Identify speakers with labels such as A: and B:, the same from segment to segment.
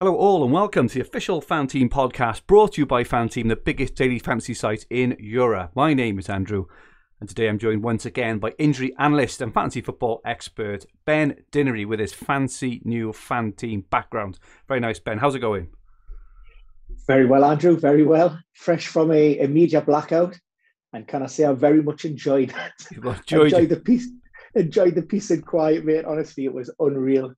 A: Hello all and welcome to the official FanTeam podcast brought to you by FanTeam, the biggest daily fantasy site in Europe. My name is Andrew and today I'm joined once again by injury analyst and fantasy football expert Ben Dinnery with his fancy new FanTeam background. Very nice, Ben. How's it going?
B: Very well, Andrew. Very well. Fresh from a media blackout, and can I say I very much enjoyed it. Enjoyed the peace and quiet, mate. Honestly, it was unreal.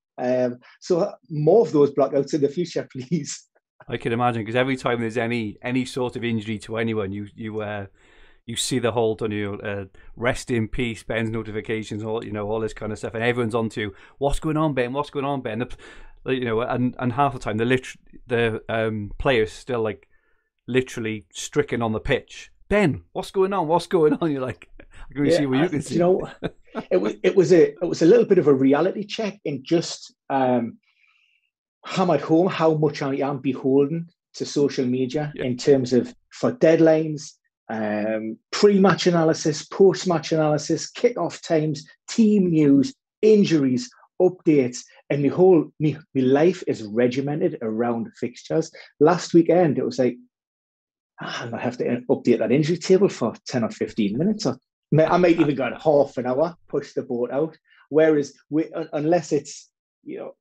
B: So more of those blackouts in the future, please.
A: I can imagine, because every time there's any sort of injury to anyone, you see the whole rest in peace, Ben's notifications, all this kind of stuff, and everyone's on to what's going on, Ben? What's going on, Ben? And half the time the players still literally stricken on the pitch. Ben, what's going on? What's going on? You're like, I can see what you can see.
B: It was a little bit of a reality check in just I'm at home, how much I am beholden to social media in terms of for deadlines, pre-match analysis, post-match analysis, kick-off times, team news, injuries, updates, and my life is regimented around fixtures. Last weekend, it was like, I might have to update that injury table for 10 or 15 minutes. I might even go half an hour, push the boat out. Whereas, unless it's,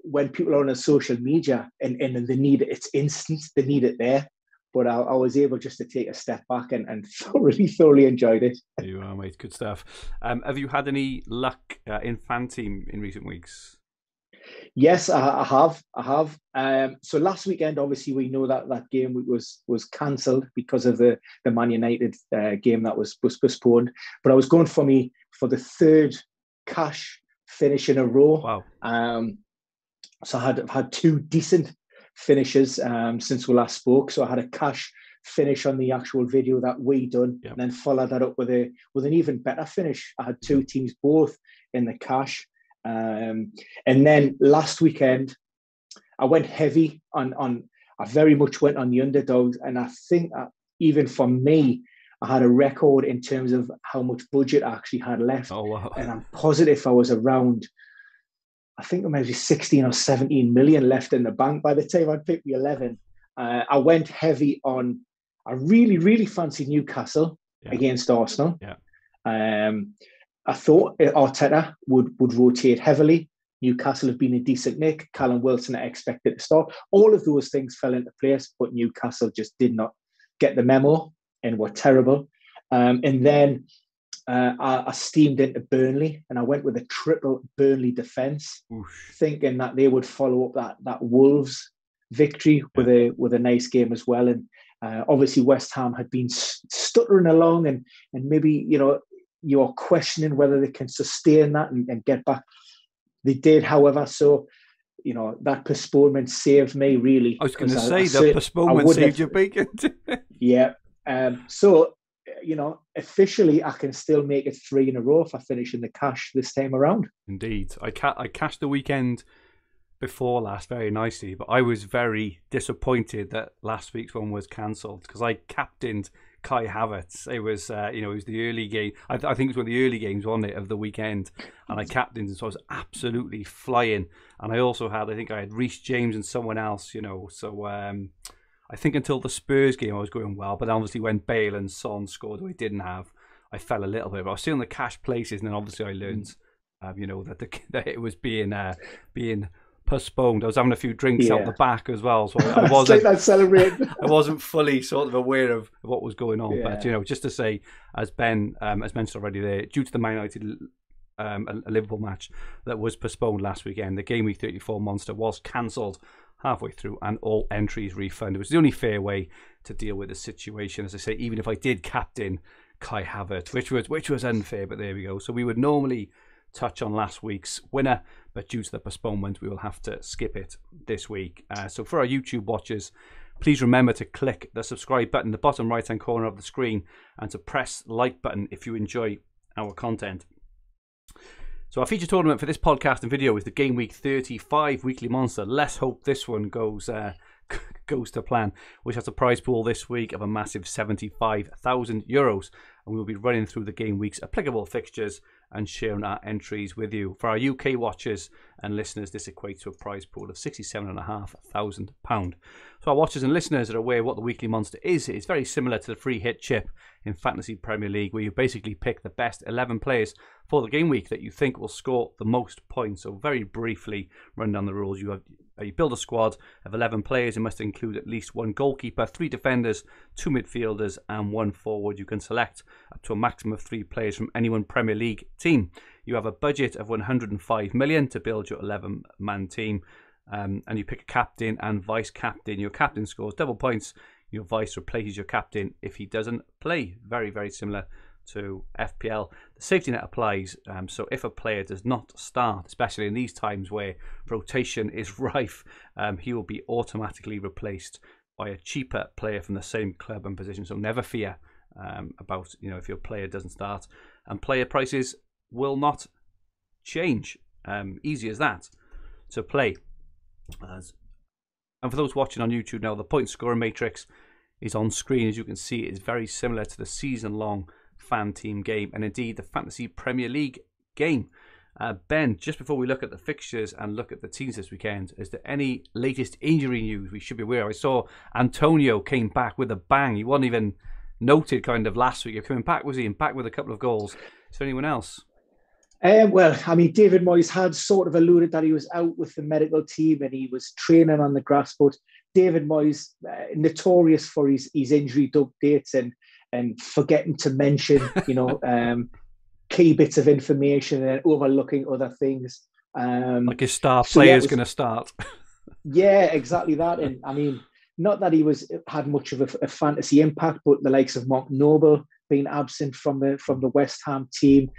B: when people are on a social media and they need it, it's instant, they need it there. But I was able just to take a step back and thoroughly enjoyed it.
A: There you are, mate. Good stuff. Have you had any luck in FanTeam in recent weeks?
B: Yes, I have. So last weekend, obviously, we know that game was cancelled because of the Man United game that was postponed. But I was going for the third cash finish in a row.
A: Wow.
B: So I've had two decent finishes since we last spoke. So I had a cash finish on the actual video that we done, and then followed that up with an even better finish. I had two teams both in the cash. And then last weekend, I went heavy on. I very much went on the underdogs, and I think even for me, I had a record in terms of how much budget I actually had left.
A: Oh wow!
B: And I'm positive I was around. I think maybe 16 or 17 million left in the bank by the time I picked the 11. I went heavy on. I really fancied Newcastle against Arsenal.
A: Yeah.
B: I thought Arteta would rotate heavily. Newcastle have been a decent nick. Callum Wilson I expected to start. All of those things fell into place, but Newcastle just did not get the memo and were terrible. And then I steamed into Burnley, and I went with a triple Burnley defence, thinking that they would follow up that Wolves victory with a nice game as well. And obviously West Ham had been stuttering along, and maybe you're questioning whether they can sustain that and get back. They did, however. So, that postponement saved me, really.
A: I was going to say, the postponement saved your bacon.
B: Yeah. So, officially, I can still make it 3 in a row if I finish in the cash this time around.
A: Indeed. I cashed the weekend before last very nicely, but I was very disappointed that last week's one was cancelled because I captained Kai Havertz. It was, it was the early game. I think it was one of the early games, wasn't it, of the weekend? And I captained, and so I was absolutely flying. And I also had, I had Reece James and someone else, So I think until the Spurs game, I was going well. But obviously, when Bale and Son scored, who I didn't have, I fell a little bit. But I was still in the cash places, and then obviously I learned, that it was being postponed. I was having a few drinks out the back as well, so I wasn't
B: celebrating.
A: I wasn't fully sort of aware of what was going on. But just to say, as Ben has mentioned already, there, due to the Man United a Liverpool match that was postponed last weekend, the Gameweek 34 monster was cancelled halfway through, and all entries refunded. It was the only fair way to deal with the situation. As I say, even if I did captain Kai Havertz, which was unfair, but there we go. So we would normally touch on last week's winner, but due to the postponement, we will have to skip it this week. So for our YouTube watchers, please remember to click the subscribe button in the bottom right hand corner of the screen and to press the like button if you enjoy our content. So our feature tournament for this podcast and video is the Game Week 35 Weekly Monster. Let's hope this one goes goes to plan, which has a prize pool this week of a massive €75,000. And we'll be running through the game week's applicable fixtures and sharing our entries with you. For our UK watchers and listeners, this equates to a prize pool of £67,500. So our watchers and listeners are aware what the weekly monster is. It's very similar to the free hit chip in Fantasy Premier League, where you basically pick the best 11 players for the game week that you think will score the most points. So very briefly run down the rules. You build a squad of 11 players. It must include at least one goalkeeper, 3 defenders, 2 midfielders and 1 forward. You can select up to a maximum of 3 players from any one Premier League team. You have a budget of 105 million to build your 11-man team, and you pick a captain and vice captain. Your captain scores double points. Your vice replaces your captain if he doesn't play. Very, very similar to FPL. The safety net applies, so if a player does not start, especially in these times where rotation is rife, he will be automatically replaced by a cheaper player from the same club and position. So never fear about if your player doesn't start, and player prices will not change. Easy as that to play. And for those watching on YouTube now, the point scoring matrix is on screen. As you can see, it is very similar to the season-long fan team game, and indeed the Fantasy Premier League game. Ben, just before we look at the fixtures and look at the teams this weekend, is there any latest injury news we should be aware of? I saw Antonio came back with a bang. He wasn't even noted kind of last week of coming back, was he? And back with a couple of goals. Is there anyone else?
B: Well, I mean, David Moyes had sort of alluded that he was out with the medical team and he was training on the grass, but David Moyes, notorious for his injury updates and forgetting to mention, key bits of information and overlooking other things.
A: Like his star player is going to start.
B: Yeah, exactly that. And I mean, not that he had much of a fantasy impact, but the likes of Mark Noble being absent from the West Ham team.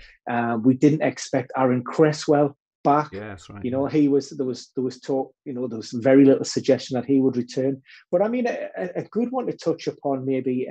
B: We didn't expect Aaron Cresswell back.
A: Yeah, that's right.
B: There was talk, there was very little suggestion that he would return. But I mean, a good one to touch upon maybe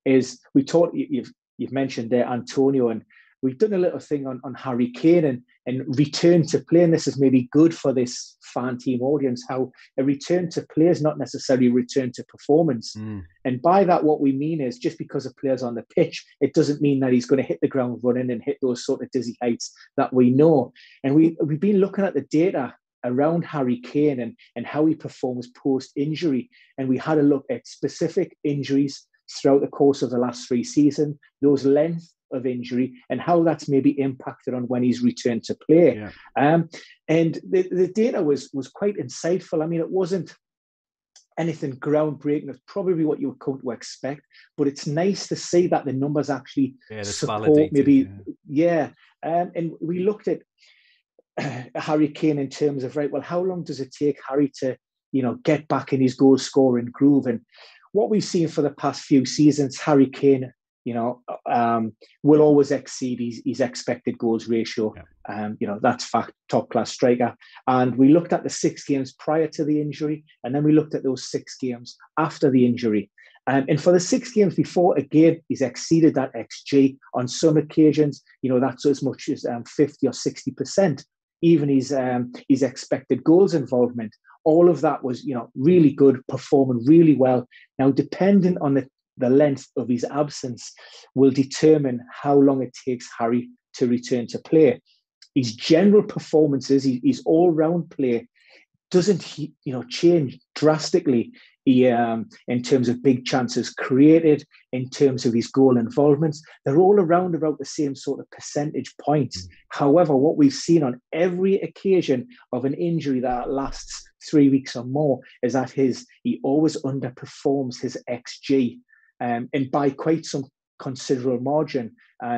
B: is you've mentioned there Antonio, and we've done a little thing on Harry Kane and return to play, and this is maybe good for this fan team audience, how a return to play is not necessarily return to performance. And by that, what we mean is just because a player's on the pitch, it doesn't mean that he's going to hit the ground running and hit those sort of dizzy heights that we know. And we've been looking at the data around Harry Kane and how he performs post-injury, and we had a look at specific injuries throughout the course of the last 3 seasons, those length of injury and how that's maybe impacted on when he's returned to play.
A: Yeah.
B: And the data was quite insightful. I mean, it wasn't anything groundbreaking. It's probably what you would come to expect, but it's nice to see that the numbers actually support maybe. Yeah. And we looked at Harry Kane in terms of, right, well, how long does it take Harry to, get back in his goal scoring groove? And what we've seen for the past few seasons, Harry Kane, will always exceed his expected goals ratio. Yeah. That's fact, top class striker. And we looked at the 6 games prior to the injury, and then we looked at those 6 games after the injury. And for the 6 games before, again, he's exceeded that XG on some occasions. That's as much as 50 or 60%. Even his expected goals involvement. All of that was, really good, performing really well. Now, depending on the length of his absence will determine how long it takes Harry to return to play. His general performances, his all-round play, doesn't change drastically. In terms of big chances created, in terms of his goal involvements, they're all around about the same sort of percentage points. However, what we've seen on every occasion of an injury that lasts 3 weeks or more is that he always underperforms his XG, and by quite some considerable margin.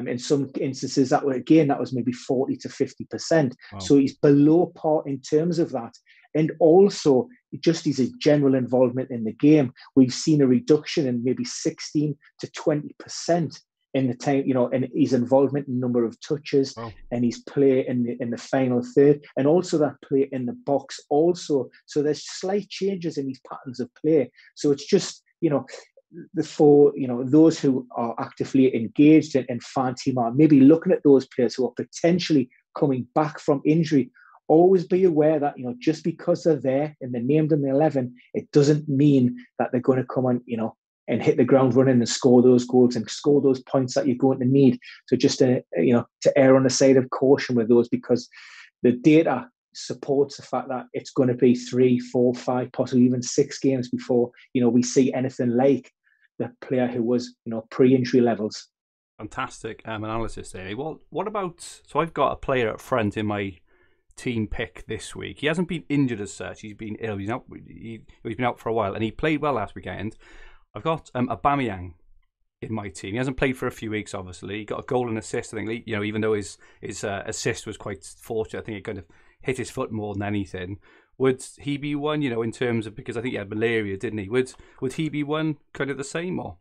B: In some instances, that was maybe 40 to 50%. Wow. So he's below par in terms of that. And also, just his general involvement in the game, we've seen a reduction in maybe 16 to 20% in the time, in his involvement in number of touches. Wow. And his play in the final third, and also that play in the box also. So there's slight changes in his patterns of play. So it's just, for those who are actively engaged in fan team are maybe looking at those players who are potentially coming back from injury. always be aware that, just because they're there and they're named in the 11, it doesn't mean that they're going to come on, and hit the ground running and score those goals and score those points that you're going to need. So just to err on the side of caution with those, because the data supports the fact that it's going to be 3, 4, 5, possibly even 6 games before, we see anything like the player who was, pre-injury levels.
A: Fantastic analysis there. What about, so I've got a player up front in my team pick this week. He hasn't been injured as such. He's been ill. He's been out for a while, and he played well last weekend. I've got Aubameyang in my team. He hasn't played for a few weeks, obviously. He got a goal and assist, I think. Even though his assist was quite fortunate, I think it kind of hit his foot more than anything. Would he be one, in terms of, because I think he had malaria, didn't he? Would he be one kind of the same, or?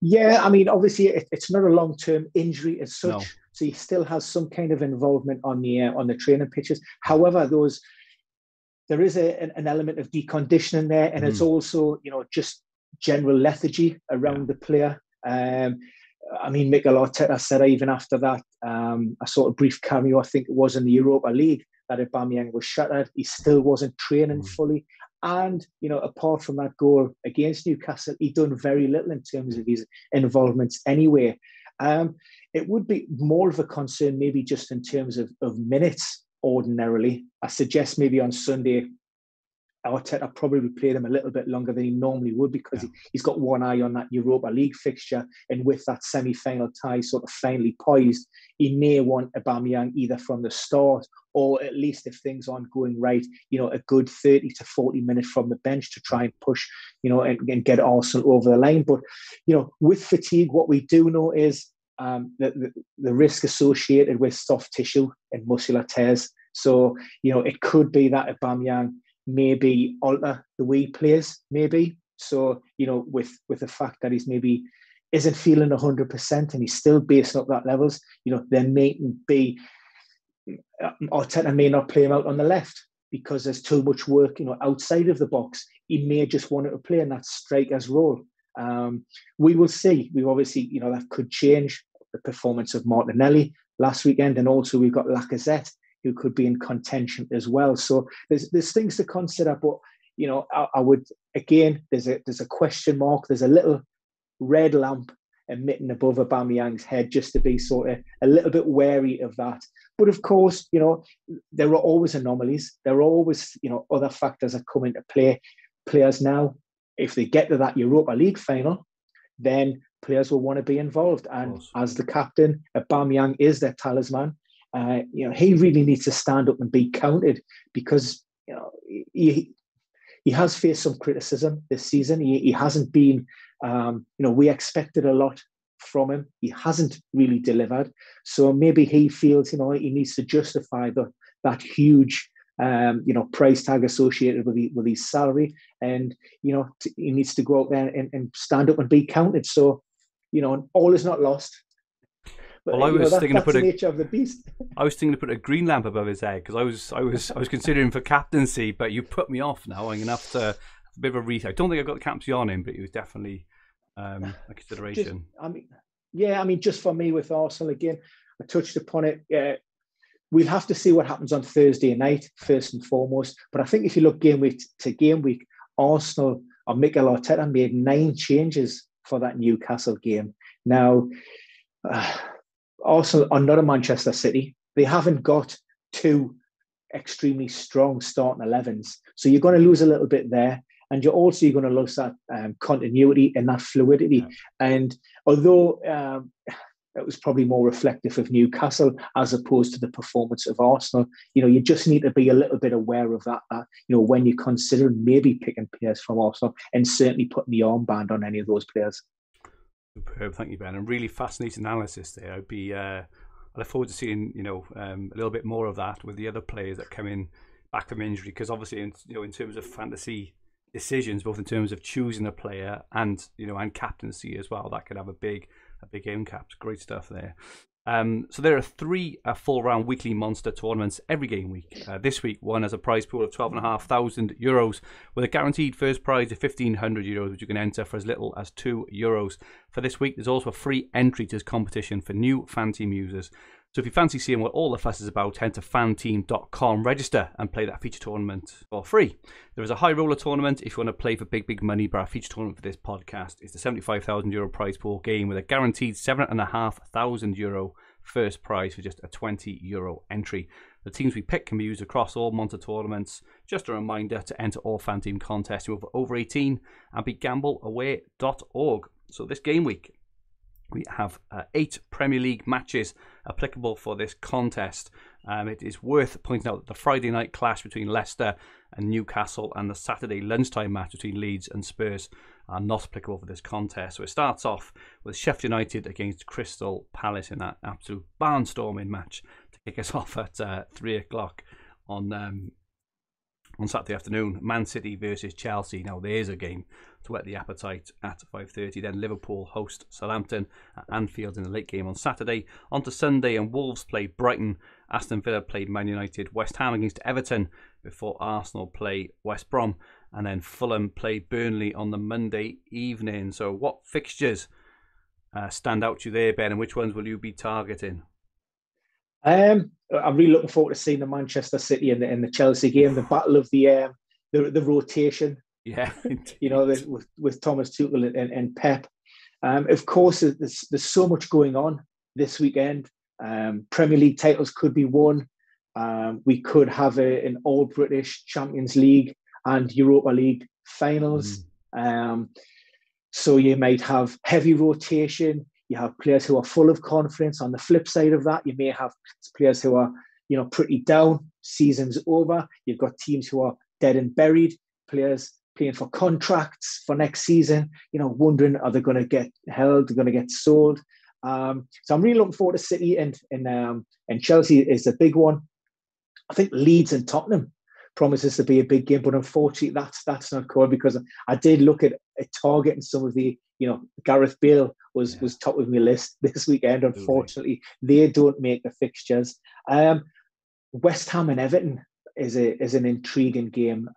B: Yeah, I mean, obviously it's not a long-term injury as such,
A: no.
B: So he still has some kind of involvement on the training pitches. However, there is an element of deconditioning there, and it's also just general lethargy around the player. I mean, Mikel Arteta said even after that, a sort of brief cameo, I think it was in the Europa League, that Aubameyang was shattered. He still wasn't training fully. And, apart from that goal against Newcastle, he'd done very little in terms of his involvements anyway. It would be more of a concern maybe just in terms of minutes ordinarily. I suggest maybe on Sunday, Arteta probably played him a little bit longer than he normally would, because he's got one eye on that Europa League fixture, and with that semi-final tie sort of finally poised, he may want Aubameyang either from the start, or at least if things aren't going right, a good 30 to 40 minutes from the bench to try and push, and get Arsenal over the line. But, with fatigue, what we do know is the risk associated with soft tissue and muscular tears. So, it could be that Aubameyang maybe alter the way he plays, maybe. So, with the fact that he's maybe isn't feeling 100% and he's still basing up that levels, there may be, Arteta may not play him out on the left because there's too much work, outside of the box. He may just want to play in that striker's role. We will see. We obviously, that could change the performance of Martinelli last weekend, and also we've got Lacazette, who could be in contention as well. So there's things to consider, but I would, again, there's a question mark. There's a little red lamp emitting above Aubameyang's head, just to be sort of a little bit wary of that. But of course, there are always anomalies. There are always, other factors that come into play. Players now, if they get to that Europa League final, then players will want to be involved. And as the captain, Aubameyang is their talisman. He really needs to stand up and be counted, because he has faced some criticism this season. He hasn't been, we expected a lot from him. He hasn't really delivered. So maybe he feels, he needs to justify that huge, price tag associated with his salary, and he needs to go out there and stand up and be counted. So, all is not lost. But,
A: well, I was thinking to put
B: the nature of the beast.
A: I was thinking to put a green lamp above his head, because I was considering for captaincy, but you put me off now. I'm gonna have to have a bit of a rethink. I don't think I got the captaincy on him, but he was definitely a consideration.
B: Just for me with Arsenal, again, I touched upon it. We'll have to see what happens on Thursday night, first and foremost. But I think if you look game week to game week, Arsenal, or Mikel Arteta, made 9 changes for that Newcastle game. Now, Arsenal are not a Manchester City. They haven't got 2 extremely strong starting 11s. So you're going to lose a little bit there. And you're also going to lose that continuity and that fluidity. Yeah. And although it was probably more reflective of Newcastle as opposed to the performance of Arsenal, you just need to be a little bit aware of that, when you consider maybe picking players from Arsenal, and certainly putting the armband on any of those players.
A: Superb, thank you, Ben. And really fascinating analysis there. I look forward to seeing a little bit more of that with the other players that come in back from injury, because obviously in terms of fantasy decisions, both in terms of choosing a player and and captaincy as well, that could have a big impact. Great stuff there. So there are 3 full round weekly monster tournaments every game week. This week, one has a prize pool of €12,500 with a guaranteed first prize of €1,500, which you can enter for as little as €2. For this week, there's also a free entry to this competition for new FanTeam users. So if you fancy seeing what all the fuss is about, head to FanTeam.com, register and play that feature tournament for free. There is a high roller tournament if you want to play for big money, but our feature tournament for this podcast is the €75,000 prize pool game with a guaranteed €7,500 first prize for just a €20 entry. The teams we pick can be used across all Monster tournaments. Just a reminder to enter all FanTeam contests if you're over 18 and be gambleaware.org. So this game week, we have 8 Premier League matches applicable for this contest. It is worth pointing out that the Friday night clash between Leicester and Newcastle and the Saturday lunchtime match between Leeds and Spurs are not applicable for this contest. So it starts off with Sheffield United against Crystal Palace in that absolute barnstorming match to kick us off at 3 o'clock on Saturday afternoon. Man City versus Chelsea. Now there's a game to whet the appetite at 5:30. Then Liverpool host Southampton at Anfield in the late game on Saturday. On to Sunday, and Wolves play Brighton. Aston Villa played Man United. West Ham against Everton before Arsenal play West Brom. And then Fulham play Burnley on the Monday evening. So what fixtures stand out to you there, Ben, and which ones will you be targeting?
B: I'm really looking forward to seeing the Manchester City and the Chelsea game, the battle of the rotation.
A: Yeah,
B: you know, with Thomas Tuchel and Pep. Of course, there's so much going on this weekend. Premier League titles could be won. We could have an All British Champions League and Europa League finals. So you might have heavy rotation. You have players who are full of confidence. On the flip side of that, you may have players who are, pretty down. Season's over. You've got teams who are dead and buried. Players playing for contracts for next season. Wondering, are they going to get held? They're going to get sold. So I'm really looking forward to City and Chelsea is a big one. I think Leeds and Tottenham promises to be a big game, but unfortunately that's not called, because I did look at a target and some of the, Gareth Bale was top of my list this weekend. Unfortunately, they don't make the fixtures. West Ham and Everton is an intriguing game.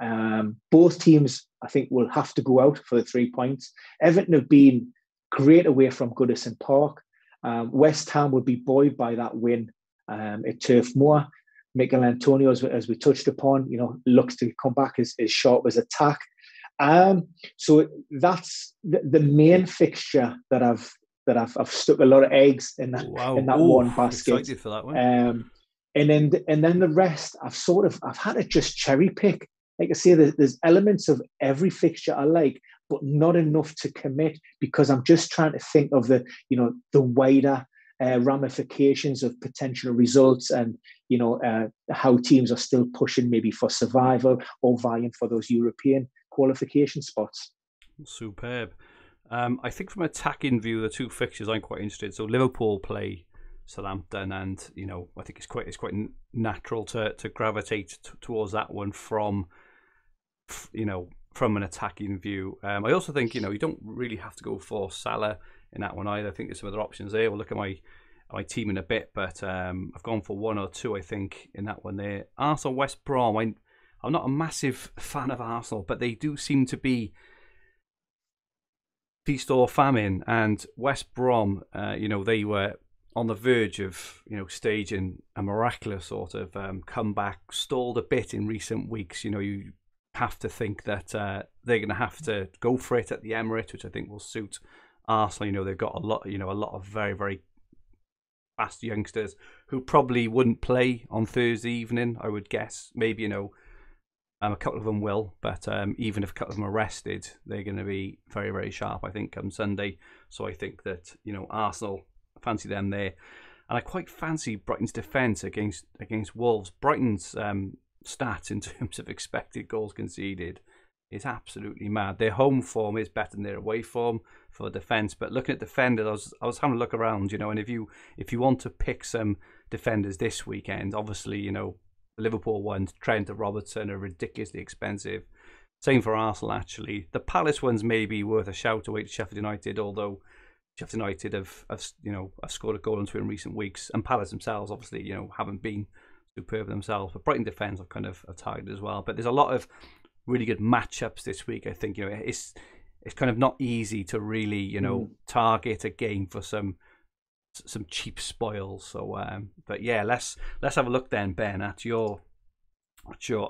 B: Both teams, I think, will have to go out for the 3 points. Everton have been great away from Goodison Park. West Ham would be buoyed by that win at Turf Moor. Mikel Antonio, as we touched upon, looks to come back as sharp as a tack. So that's the main fixture that I've stuck a lot of eggs in that one basket.
A: Excited for that one.
B: And then the rest I've had to just cherry pick. Like I say, there's elements of every fixture I like, but not enough to commit, because I'm just trying to think of the wider ramifications of potential results and how teams are still pushing maybe for survival or vying for those European qualification spots.
A: Superb. I think from an attacking view, the two fixtures I'm quite interested. So Liverpool play Southampton, and I think it's quite natural to gravitate towards that one from an attacking view. I also think you don't really have to go for Salah in that one either. I think there's some other options there. We'll look at my team in a bit, but I've gone for one or two, I think, in that one there. Arsenal West Brom. I'm not a massive fan of Arsenal, but they do seem to be feast or famine. And West Brom, they were on the verge of staging a miraculous sort of comeback. Stalled a bit in recent weeks. You have to think that they're going to have to go for it at the Emirates, which I think will suit Arsenal. They've got a lot of very, very fast youngsters who probably wouldn't play on Thursday evening, I would guess. Maybe a couple of them will, but even if a couple of them are rested, they're going to be very, very sharp, I think, come Sunday. So I think that Arsenal, fancy them there, and I quite fancy Brighton's defence against Wolves. Brighton's stats in terms of expected goals conceded is absolutely mad. Their home form is better than their away form for defence. But looking at defenders, I was having a look around, and if you want to pick some defenders this weekend, obviously, the Liverpool ones, Trent and Robertson, are ridiculously expensive. Same for Arsenal, actually. The Palace ones may be worth a shout away to Sheffield United, although Sheffield United have scored a goal or two in recent weeks, and Palace themselves, obviously, haven't been superb themselves. But Brighton defence are kind of targeted as well. But there's a lot of really good matchups this week. I think it's kind of not easy to really target a game for some some cheap spoils. So, but yeah, let's have a look then, Ben, at your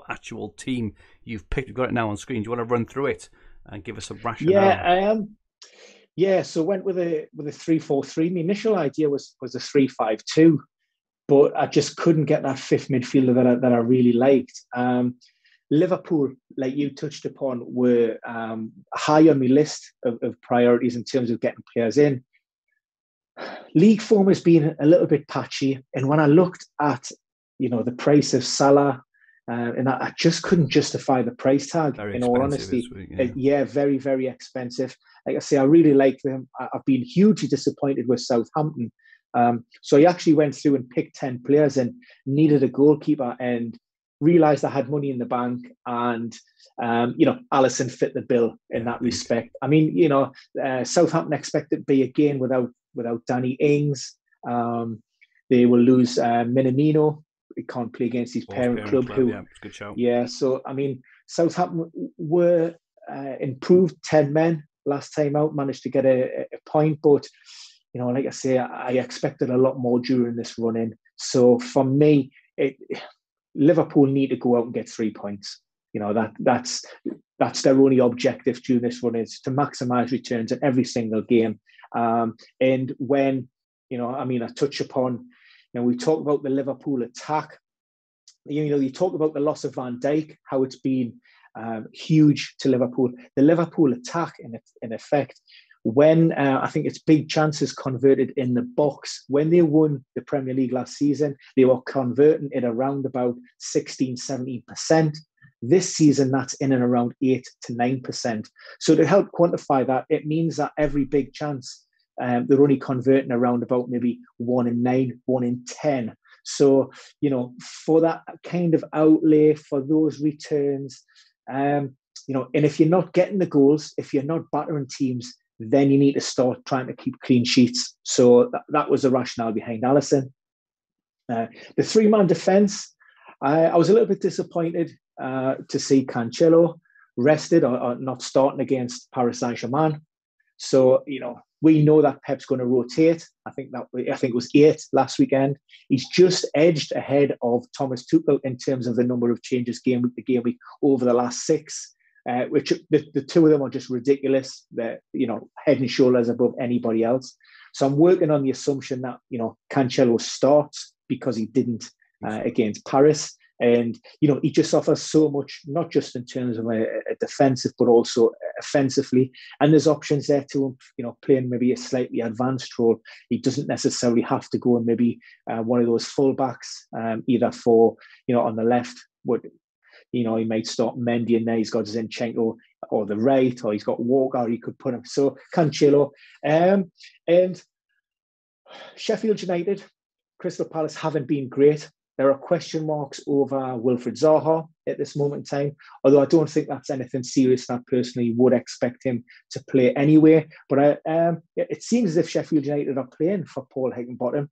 A: actual team you've picked. We've got it now on screen. Do you want to run through it and give us a rationale?
B: Yeah, I am. Yeah, so went with a 3-4-3. My initial idea was a 3-5-2, but I just couldn't get that fifth midfielder that I really liked. Liverpool, like you touched upon, were high on my list of priorities in terms of getting players in. League form has been a little bit patchy, and when I looked at the price of Salah, and I just couldn't justify the price tag.
A: Very
B: in all honesty,
A: week, yeah.
B: Very, very expensive. Like I say, I really like them. I've been hugely disappointed with Southampton. So I actually went through and picked 10 players and needed a goalkeeper, and realised I had money in the bank, and Alisson fit the bill in that respect. I mean, Southampton expect it to be again without Danny Ings. They will lose Minamino. He can't play against his parent club.
A: Yeah, it's a good show.
B: Yeah, so I mean, Southampton were improved 10 men last time out, managed to get a point, but like I say, I expected a lot more during this run-in. So for me, Liverpool need to go out and get 3 points. That's their only objective during this run, is to maximise returns in every single game. And when I touch upon, we talk about the Liverpool attack. You talk about the loss of Van Dijk, how it's been huge to Liverpool. The Liverpool attack, in effect, when I think it's big chances converted in the box. When they won the Premier League last season, they were converting it around about 16-17%. This season, that's in and around 8 to 9%. So to help quantify that, it means that every big chance, they're only converting around about maybe 1 in 9, 1 in 10. So, for that kind of outlay, for those returns, and if you're not getting the goals, if you're not battering teams, then you need to start trying to keep clean sheets. So that was the rationale behind Alisson. The three-man defence, I was a little bit disappointed to see Cancelo rested or not starting against Paris Saint-Germain. So, we know that Pep's going to rotate. I think it was 8 last weekend. He's just edged ahead of Thomas Tuchel in terms of the number of changes game week to game week over the last 6. Which the two of them are just ridiculous. They're, head and shoulders above anybody else. So I'm working on the assumption that, Cancelo starts because he didn't against Paris. And, he just offers so much, not just in terms of a defensive, but also offensively. And there's options there to him, playing maybe a slightly advanced role. He doesn't necessarily have to go and maybe one of those fullbacks, either for, on the left, he might start Mendy, and there he's got Zinchenko, or the right, or he's got Walker, or he could put him. So Cancelo. And Sheffield United, Crystal Palace haven't been great. There are question marks over Wilfried Zaha at this moment in time, although I don't think that's anything serious, and I personally would expect him to play anyway. But it seems as if Sheffield United are playing for Paul Heckingbottom.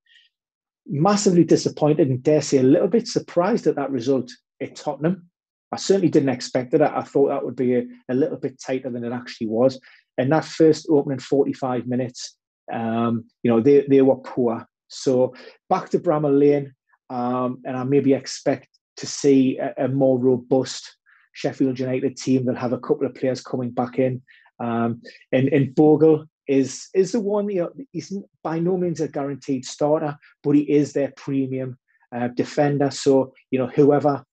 B: Massively disappointed, and dare say a little bit surprised at that result at Tottenham. I certainly didn't expect it. I thought that would be a little bit tighter than it actually was. And that first opening 45 minutes, they were poor. So back to Bramall Lane, and I maybe expect to see a more robust Sheffield United team. They'll have a couple of players coming back in. And Bogle is the one, he's by no means a guaranteed starter, but he is their premium defender. So, whoever,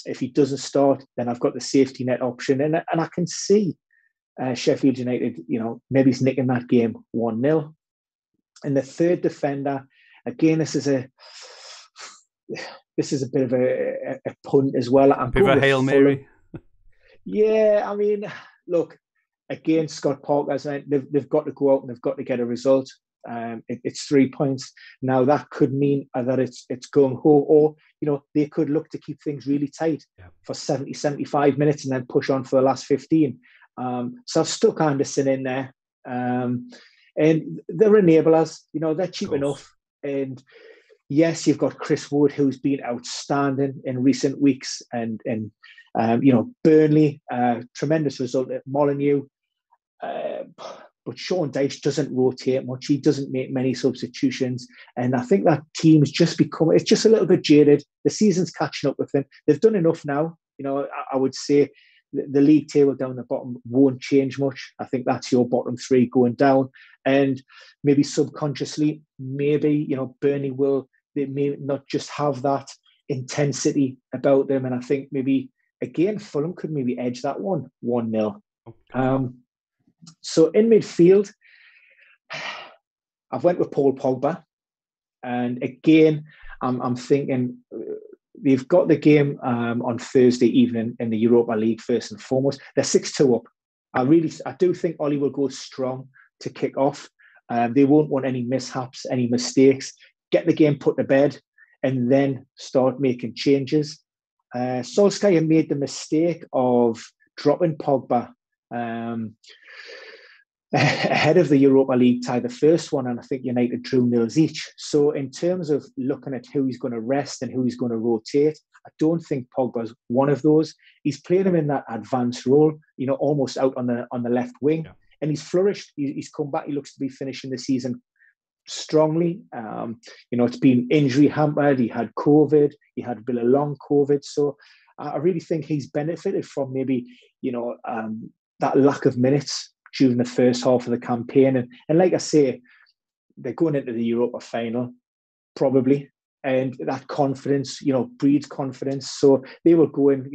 B: if he doesn't start, then I've got the safety net option. And I can see Sheffield United, maybe he's nicking that game 1-0. And the third defender, again, this is a bit of a punt as well. I'm
A: bit of a Hail Mary.
B: Yeah, I mean, look, again, Scott Parker's, they've got to go out and they've got to get a result. It's 3 points. Now that could mean that it's gung ho, or they could look to keep things really tight for 70, 75 minutes and then push on for the last 15. So I've stuck Anderson in there, and they're enablers. They're cheap enough. And yes, you've got Chris Wood, who's been outstanding in recent weeks, and Burnley, tremendous result at Molineux. but Sean Dyche doesn't rotate much. He doesn't make many substitutions. And I think that team's just it's just a little bit jaded. The season's catching up with them. They've done enough now. I would say the league table down the bottom won't change much. I think that's your bottom three going down. And maybe subconsciously, Burnley they may not just have that intensity about them. And I think maybe, again, Fulham could maybe edge that 1-0. So in midfield, I've went with Paul Pogba. And again, I'm thinking they've got the game on Thursday evening in the Europa League first and foremost. They're 6-2 up. I do think Ollie will go strong to kick off. They won't want any mishaps, any mistakes. Get the game put to bed and then start making changes. Solskjaer made the mistake of dropping Pogba ahead of the Europa League tie, the first one, and I think United drew 0 each. So in terms of looking at who he's going to rest and who he's going to rotate, I don't think Pogba's one of those. He's played him in that advanced role, almost out on the left wing, and he's flourished. He's come back. He looks to be finishing the season strongly. It's been injury hampered. He had COVID. He had a bit of long COVID. So I really think he's benefited from maybe, that lack of minutes during the first half of the campaign. And like I say, they're going into the Europa final, probably. And that confidence, breeds confidence. So they will go in,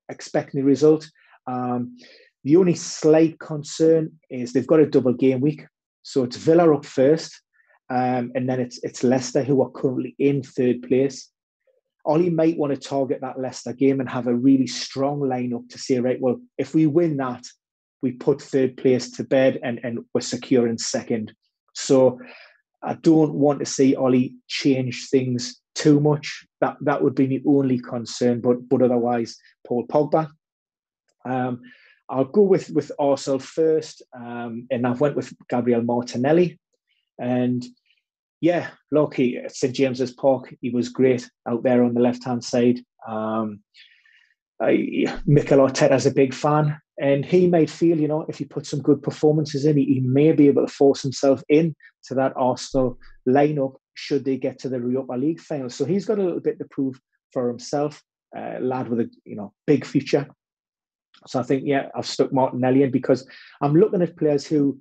B: expecting the result. The only slight concern is they've got a double game week. So it's Villa up first, and then it's Leicester, who are currently in third place. Ollie might want to target that Leicester game and have a really strong lineup to say, right, well, if we win that, we put third place to bed and we're secure in second. So I don't want to see Ollie change things too much. That would be the only concern, but otherwise, Paul Pogba. I'll go with Arsenal first, and I've went with Gabriel Martinelli. And yeah, look, at St James's Park, he was great out there on the left-hand side. Mikel Arteta's a big fan, and he might feel, if he puts some good performances in, he may be able to force himself in to that Arsenal lineup should they get to the Europa League final. So he's got a little bit to prove for himself, lad with a big future. So I think, I've stuck Martinelli in because I'm looking at players who,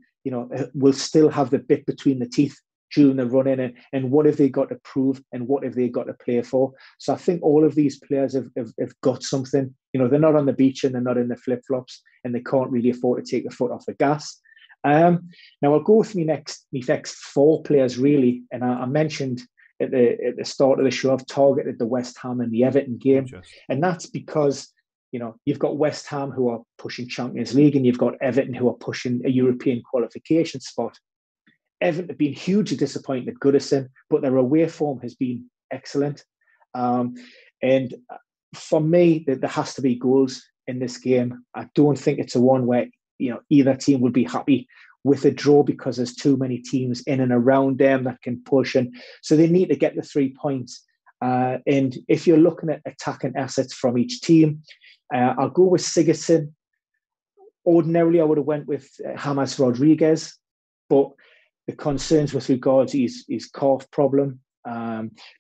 B: will still have the bit between the teeth during the run-in and what have they got to prove and what have they got to play for. So I think all of these players have got something. They're not on the beach and they're not in the flip-flops and they can't really afford to take the foot off the gas. Now I'll go with me next 4 players really. And I mentioned at the start of the show, I've targeted the West Ham and the Everton game. And that's because you've got West Ham who are pushing Champions League and you've got Everton who are pushing a European qualification spot. Everton have been hugely disappointed at Goodison, but their away form has been excellent. And for me, there has to be goals in this game. I don't think it's a one where either team would be happy with a draw because there's too many teams in and around them that can push. And so they need to get the 3 points. And if you're looking at attacking assets from each team, I'll go with Sigurdsson. Ordinarily, I would have went with James Rodriguez, but the concerns with regards to his calf problem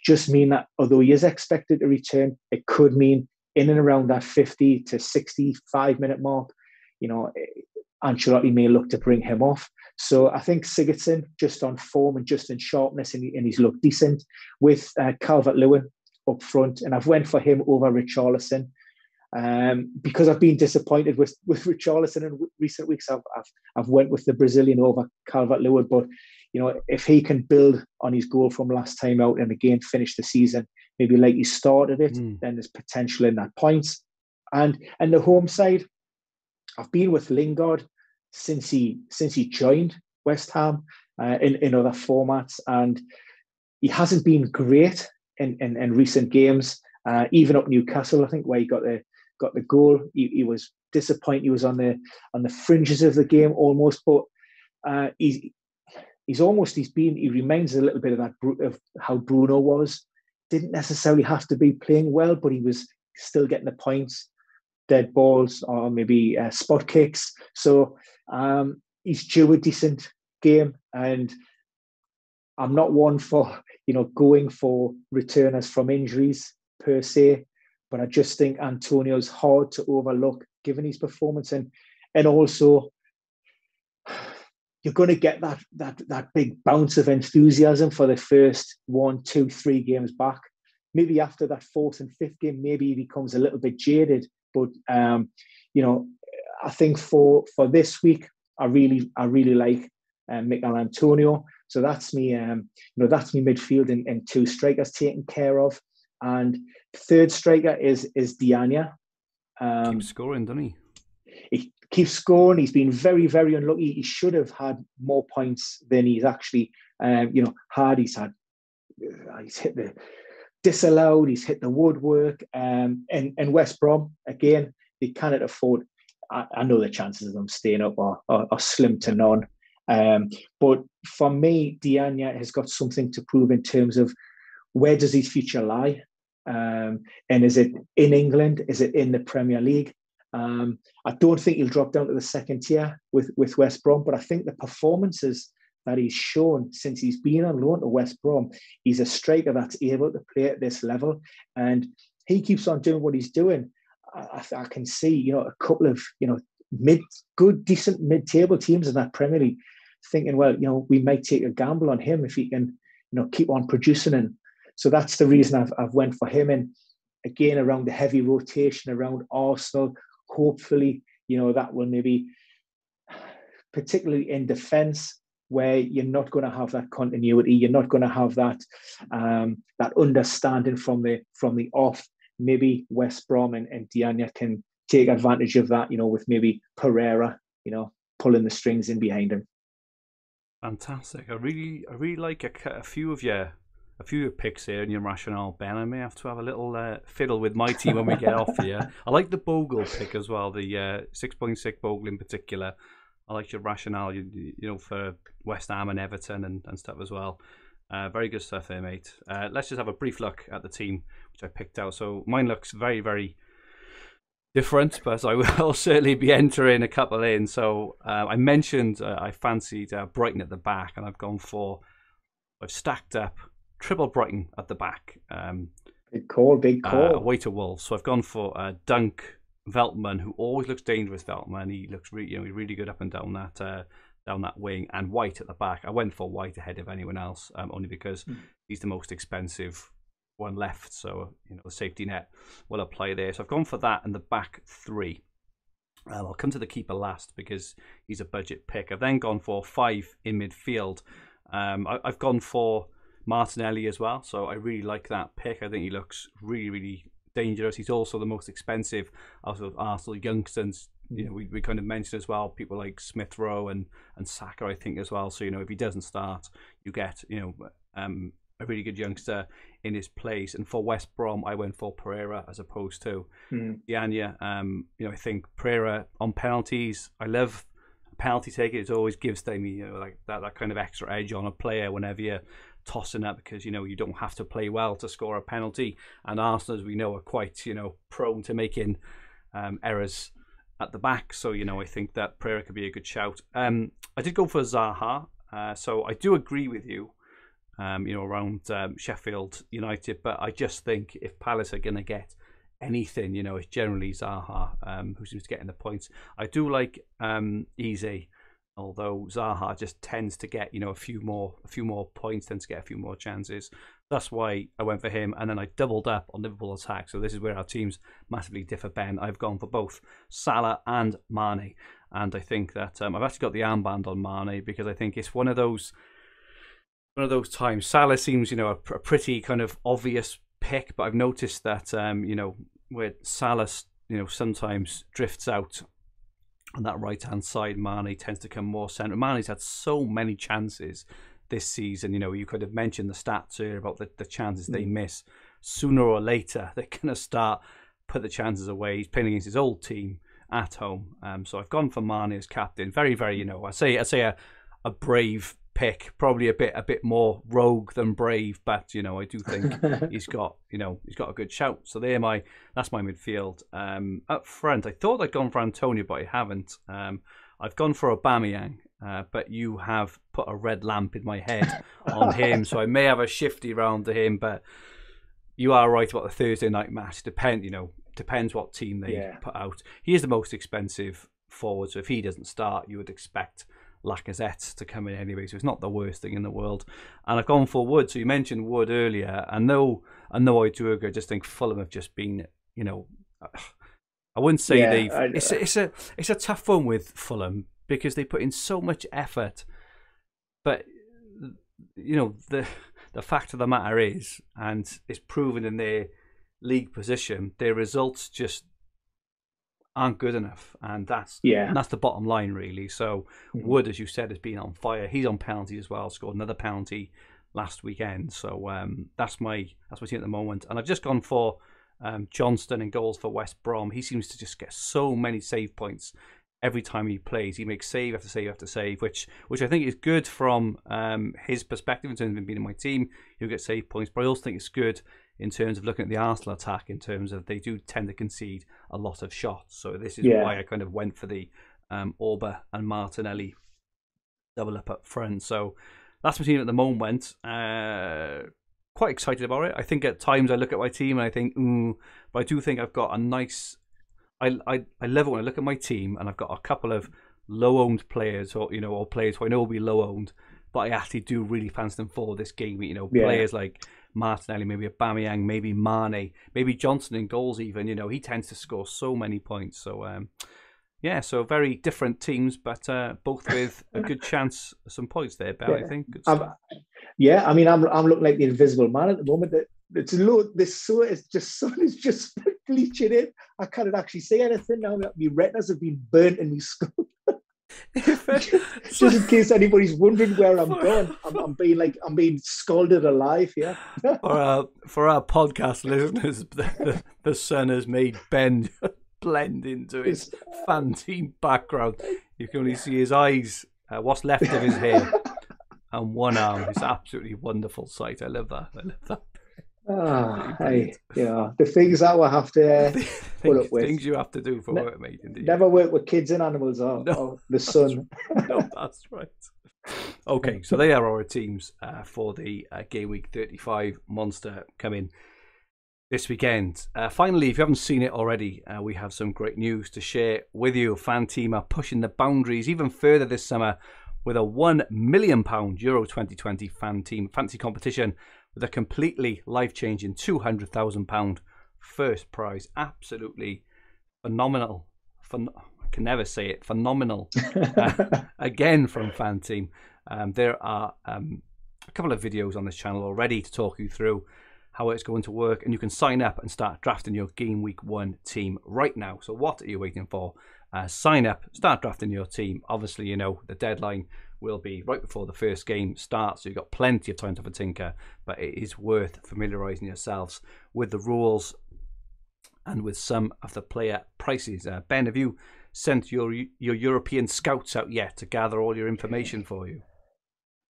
B: just mean that although he is expected to return, it could mean in and around that 50 to 65 minute mark, Ancelotti may look to bring him off. So I think Sigurdsson, just on form and just in sharpness, and he's looked decent with Calvert-Lewin up front. And I've went for him over Richarlison. Because I've been disappointed with Richarlison in recent weeks, I've went with the Brazilian over Calvert-Lewin. But if he can build on his goal from last time out and again finish the season maybe like he started it, then there's potential in that points. And the home side, I've been with Lingard since he joined West Ham in other formats, and he hasn't been great in recent games. Even up Newcastle, I think, where he got the goal, he was disappointed. He was on the fringes of the game almost, but he reminds a little bit of that of how Bruno was. Didn't necessarily have to be playing well, but he was still getting the points, dead balls, or maybe spot kicks. So he's due a decent game, and I'm not one for going for returners from injuries per se, but I just think Antonio's hard to overlook given his performance, and also you're going to get that big bounce of enthusiasm for the first 1, 2, 3 games back. Maybe after that 4th and 5th game, maybe he becomes a little bit jaded. But I think for this week, I really like Mikel Antonio. So that's me. That's me midfield and 2 strikers taken care of, and third striker is Diagne.
A: Keeps scoring, doesn't he?
B: He keeps scoring. He's been very, very unlucky. He should have had more points than he's actually had. He's hit the disallowed. He's hit the woodwork. And West Brom again, they cannot afford. I know the chances of them staying up are slim to none. But for me, Diagne has got something to prove in terms of where does his future lie, and is it in England? Is it in the Premier League? I don't think he'll drop down to the second tier with West Brom, but I think the performances that he's shown since he's been on loan to West Brom, he's a striker that's able to play at this level, and he keeps on doing what he's doing. I can see, a couple of, decent mid-table teams in that Premier League thinking, well, we might take a gamble on him if he can, keep on producing. And so that's the reason I've went for him. And again, around the heavy rotation around Arsenal, hopefully, that will maybe, particularly in defence, where you're not going to have that continuity, you're not going to have that that understanding from the off. Maybe West Brom and Diagne can take advantage of that, with maybe Pereira, pulling the strings in behind him.
A: Fantastic. I really like a few of your picks here and your rationale, Ben. I may have to have a little fiddle with my team when we get off here. I like the Bogle pick as well, the 6.6 Bogle in particular. I like your rationale, for West Ham and Everton and stuff as well. Very good stuff there, mate. Let's just have a brief look at the team which I picked out. So mine looks very, very different, but I will certainly be entering a couple in. So I mentioned I fancied Brighton at the back, and I've stacked up triple Brighton at the back.
B: Big call.
A: Away to Wolves. So I've gone for Dunk, Veltman, who always looks dangerous. Veltman, he looks really good up and down that wing, and White at the back. I went for White ahead of anyone else, only because he's the most expensive one left, so the safety net will apply there. So I've gone for that and the back 3. I'll come to the keeper last because he's a budget pick. I've then gone for 5 in midfield. I've gone for Martinelli as well, so I really like that pick. I think he looks really, really dangerous. He's also the most expensive out of Arsenal youngsters. We kind of mentioned as well people like Smith Rowe and Saka, I think, as well. So if he doesn't start, you get a really good youngster in his place. And for West Brom, I went for Pereira as opposed to Diagne. I think Pereira on penalties, I love penalty taking. It always gives them like that kind of extra edge on a player whenever you're tossing up, because you don't have to play well to score a penalty. And Arsenal, as we know, are quite prone to making errors at the back. So I think that Pereira could be a good shout. I did go for Zaha. So I do agree with you. Around Sheffield United, but I just think if Palace are going to get anything, it's generally Zaha who seems to get in the points. I do like Eze, although Zaha just tends to get a few more points, tends to get a few more chances. That's why I went for him, and then I doubled up on Liverpool attack. So this is where our teams massively differ, Ben. I've gone for both Salah and Mane, and I think that I've actually got the armband on Mane because I think it's one of those times. Salah seems, a pretty kind of obvious pick, but I've noticed that, where Salah, sometimes drifts out on that right-hand side, Mane tends to come more centre. Mane's had so many chances this season. You could have mentioned the stats earlier about the chances they miss. Sooner or later, they're going to put the chances away. He's playing against his old team at home. So I've gone for Mane as captain. Very, very, I say a brave pick, probably a bit more rogue than brave, but I do think he's got a good shout. So that's my midfield. Up front, I thought I'd gone for Antonio, but I haven't. I've gone for Aubameyang. but you have put a red lamp in my head on him, so I may have a shifty round to him. But you are right about the Thursday night match. Depends what team they put out. He is the most expensive forward, so if he doesn't start, you would expect Lacazette to come in anyway, so it's not the worst thing in the world. And I've gone for Wood. So you mentioned Wood earlier. I know I do agree. I just think Fulham have just been, I wouldn't say it's a tough one with Fulham because they put in so much effort, but the fact of the matter is, and it's proven in their league position, their results just aren't good enough, and that's the bottom line really. So Wood, as you said, has been on fire. He's on penalty as well. Scored another penalty last weekend. So that's my team at the moment. And I've just gone for Johnston in goals for West Brom. He seems to just get so many save points every time he plays. He makes save after save after save, which I think is good from his perspective in terms of him being in my team. He'll get save points, but I also think it's good in terms of looking at the Arsenal attack, in terms of they do tend to concede a lot of shots. So this is why I kind of went for the Auba and Martinelli double up front. So that's my team at the moment. Quite excited about it. I think at times I look at my team and I think, but I do think I've got a nice. I love it when I look at my team and I've got a couple of low-owned players, or players who I know will be low-owned, but I actually do really fancy them for this game. Players like Martinelli, maybe Aubameyang, maybe Mane, maybe Johnson in goals even. He tends to score so many points. So so very different teams, but both with a good chance of some points there, Ben, I think. Good stuff.
B: I'm looking like the invisible man at the moment. It's low. This sun is just bleaching in. I can't actually say anything now. My retinas have been burnt in my skull. Just in case anybody's wondering where I'm going, I'm being scalded alive. Yeah.
A: For our podcast listeners, the sun has made Ben blend into his FanTeam background. You can only see his eyes, what's left of his hair, and one arm. It's an absolutely wonderful sight. I love that. The things that we have to put up with. Things you have to do for work, mate. Indeed.
B: Never work with kids and animals or the sun.
A: No, that's right. Okay, so they are our teams for the Gameweek 35 monster coming this weekend. Finally, if you haven't seen it already, we have some great news to share with you. FanTeam are pushing the boundaries even further this summer with a £1 million Euro 2020 FanTeam fantasy competition with a completely life-changing £200,000 first prize. Absolutely phenomenal. I can never say it. Phenomenal. Again from FanTeam. There are a couple of videos on this channel already to talk you through how it's going to work, and you can sign up and start drafting your Game Week 1 team right now. So what are you waiting for? Sign up, start drafting your team. Obviously, the deadline will be right before the first game starts, so you've got plenty of time to have a tinker, but it is worth familiarising yourselves with the rules and with some of the player prices. Ben, have you sent your European scouts out yet to gather all your information for you?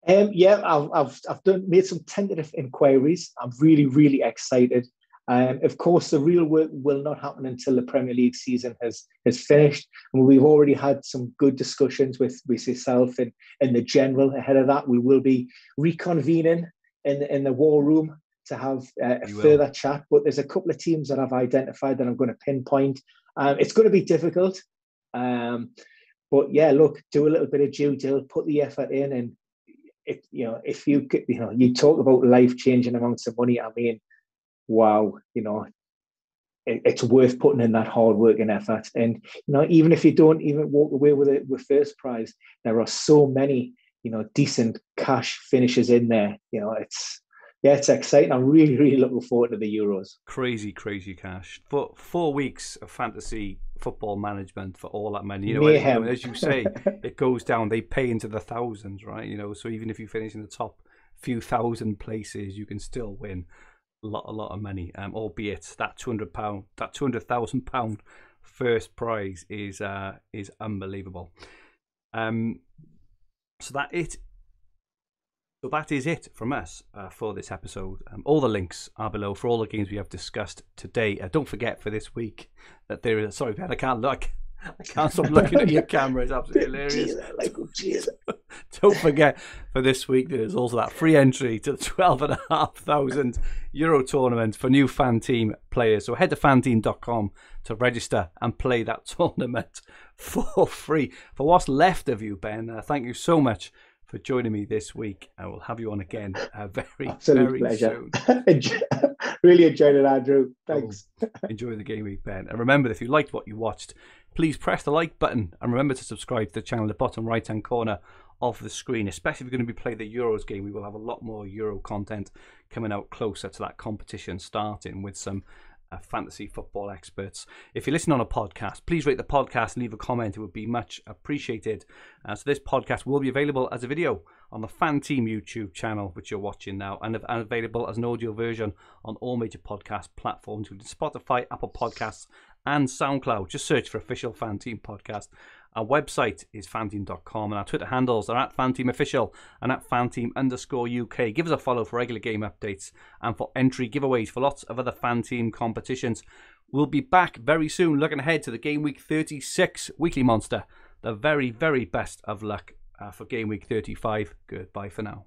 B: I've made some tentative inquiries. I'm really, really excited. Of course, the real work will not happen until the Premier League season has finished. And we've already had some good discussions with yourself and the general ahead of that. We will be reconvening in the war room to have a further chat. But there's a couple of teams that I've identified that I'm going to pinpoint. It's going to be difficult. But yeah, look, do a little bit of due diligence, put the effort in, and if you could, you talk about life-changing amounts of money. I mean, wow, it's worth putting in that hard work and effort. And even if you don't even walk away with first prize, there are so many decent cash finishes in there. It's exciting. I'm really, really looking forward to the Euros.
A: Crazy cash. For 4 weeks of fantasy football management for all that money. As you say, it goes down. They pay into the thousands, right? So even if you finish in the top few thousand places, you can still win a lot of money. Albeit that £200,000 first prize is unbelievable. So that is it from us for this episode. All the links are below for all the games we have discussed today. Don't forget for this week that there is... Sorry, Ben, I can't look. I can't stop looking at your camera. It's absolutely hilarious.
B: Jesus.
A: Don't forget, for this week, there's also that free entry to the €12,500 tournament for new fan team players. So head to fanteam.com to register and play that tournament for free. For what's left of you, Ben, thank you so much for joining me this week. I will have you on again very pleasure.
B: Soon. Really enjoyed it, Andrew. Thanks.
A: Enjoy the game week, Ben. And remember, if you liked what you watched, please press the like button and remember to subscribe to the channel in the bottom right-hand corner of the screen, especially if you're going to be playing the Euros game. We will have a lot more Euro content coming out closer to that competition starting with some fantasy football experts. If you listen on a podcast, please rate the podcast and leave a comment. It would be much appreciated. So this podcast will be available as a video on the FanTeam YouTube channel, which you're watching now, and available as an audio version on all major podcast platforms, including Spotify, Apple Podcasts, and SoundCloud. Just search for Official FanTeam Podcast. Our website is fanteam.com and our Twitter handles are at FanTeamOfficial and at FanTeam_UK. Give us a follow for regular game updates and for entry giveaways for lots of other FanTeam competitions. We'll be back very soon looking ahead to the Game Week 36 Weekly Monster. The very, very best of luck for Game Week 35. Goodbye for now.